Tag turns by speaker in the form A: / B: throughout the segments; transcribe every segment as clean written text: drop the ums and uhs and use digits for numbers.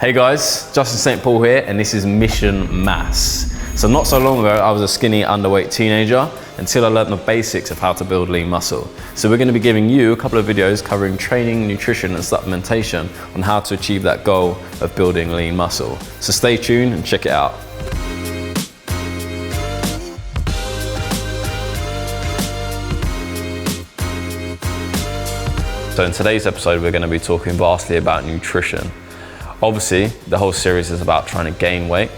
A: Hey guys, Justin St. Paul here, and this is Mission Mass. So not so long ago, I was a skinny, underweight teenager until I learned the basics of how to build lean muscle. So we're going to be giving you a couple of videos covering training, nutrition, and supplementation on how to achieve that goal of building lean muscle. So stay tuned and check it out. So in today's episode, we're going to be talking vastly about nutrition. Obviously, the whole series is about trying to gain weight,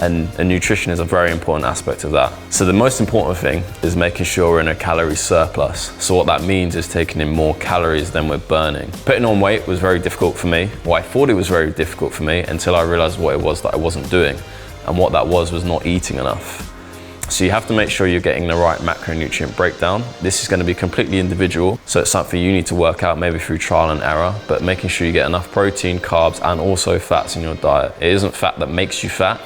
A: and nutrition is a very important aspect of that. So the most important thing is making sure we're in a calorie surplus. So what that means is taking in more calories than we're burning. Putting on weight was very difficult for me. Well, I thought it was very difficult for me until I realized what it was that I wasn't doing. And what that was not eating enough. So you have to make sure you're getting the right macronutrient breakdown. This is going to be completely individual, so it's something you need to work out maybe through trial and error, but making sure you get enough protein, carbs, and also fats in your diet. It isn't fat that makes you fat,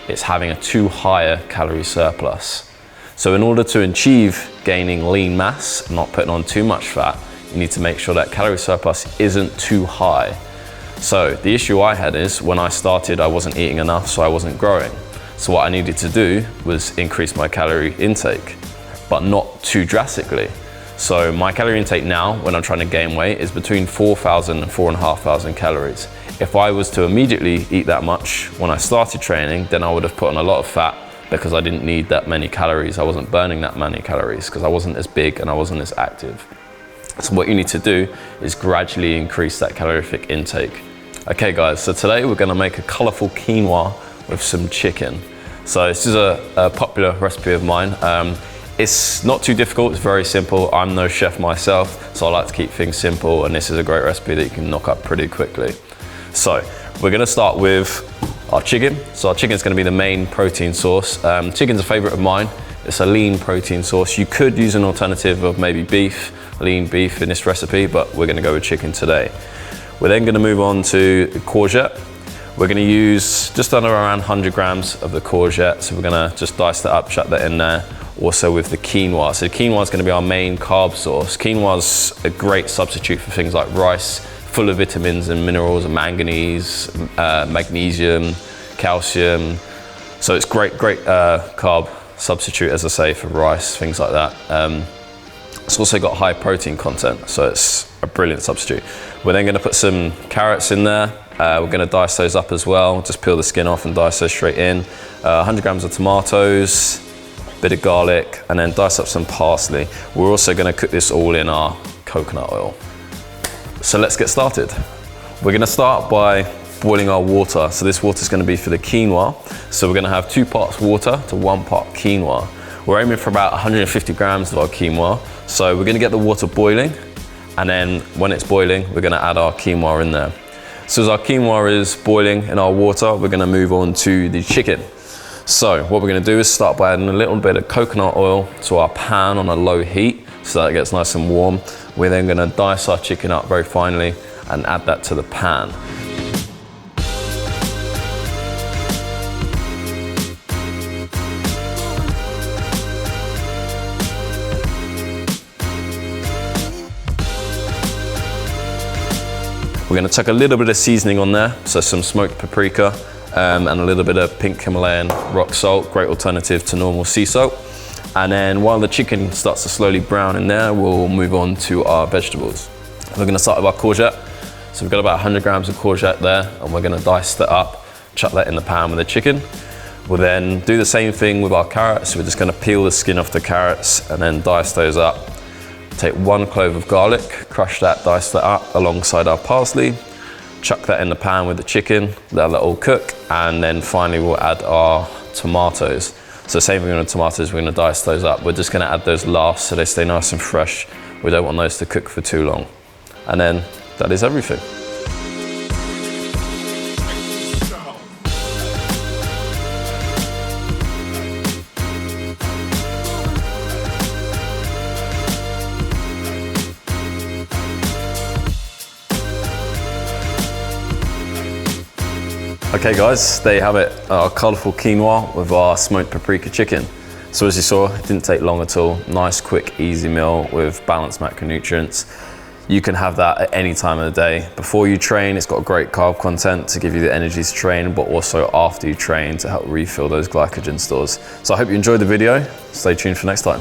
A: it's having a too high a calorie surplus. So in order to achieve gaining lean mass, not putting on too much fat, you need to make sure that calorie surplus isn't too high. So the issue I had is when I started, I wasn't eating enough, so I wasn't growing. So what I needed to do was increase my calorie intake, but not too drastically. So my calorie intake now, when I'm trying to gain weight, is between 4,000 and 4,500 calories. If I was to immediately eat that much when I started training, then I would have put on a lot of fat because I didn't need that many calories. I wasn't burning that many calories because I wasn't as big and I wasn't as active. So what you need to do is gradually increase that calorific intake. Okay guys, so today we're gonna make a colorful quinoa with some chicken. So this is a popular recipe of mine. It's not too difficult, it's very simple. I'm no chef myself, so I like to keep things simple, and this is a great recipe that you can knock up pretty quickly. So we're gonna start with our chicken. So our chicken is gonna be the main protein source. Chicken's a favorite of mine. It's a lean protein source. You could use an alternative of maybe beef, lean beef in this recipe, but we're gonna go with chicken today. We're then gonna move on to courgette. We're gonna use just under around 100 grams of the courgette. So we're gonna just dice that up, chuck that in there. Also with the quinoa. So quinoa is gonna be our main carb source. Quinoa is a great substitute for things like rice, full of vitamins and minerals, and manganese, magnesium, calcium. So it's great carb substitute, as I say, for rice, things like that. It's also got high protein content, so it's a brilliant substitute. We're then gonna put some carrots in there. We're gonna dice those up as well. Just peel the skin off and dice those straight in. 100 grams of tomatoes, bit of garlic, and then dice up some parsley. We're also gonna cook this all in our coconut oil. So let's get started. We're gonna start by boiling our water. So this water is gonna be for the quinoa. So we're gonna have 2 parts water to 1 part quinoa. We're aiming for about 150 grams of our quinoa. So we're gonna get the water boiling, and then when it's boiling, we're gonna add our quinoa in there. So as our quinoa is boiling in our water, we're gonna move on to the chicken. So what we're gonna do is start by adding a little bit of coconut oil to our pan on a low heat so that it gets nice and warm. We're then gonna dice our chicken up very finely and add that to the pan. We're gonna chuck a little bit of seasoning on there, so some smoked paprika and a little bit of pink Himalayan rock salt, great alternative to normal sea salt. And then while the chicken starts to slowly brown in there, we'll move on to our vegetables. We're gonna start with our courgette. So we've got about 100 grams of courgette there, and we're gonna dice that up, chuck that in the pan with the chicken. We'll then do the same thing with our carrots. We're just gonna peel the skin off the carrots and then dice those up. Take 1 clove of garlic, crush that, dice that up alongside our parsley, chuck that in the pan with the chicken, let that all cook, and then finally we'll add our tomatoes. So same thing with the tomatoes, we're gonna dice those up. We're just gonna add those last so they stay nice and fresh. We don't want those to cook for too long. And then that is everything. Okay guys, there you have it, our colourful quinoa with our smoked paprika chicken. So as you saw, it didn't take long at all. Nice, quick, easy meal with balanced macronutrients. You can have that at any time of the day. Before you train, it's got great carb content to give you the energy to train, but also after you train to help refill those glycogen stores. So I hope you enjoyed the video. Stay tuned for next time.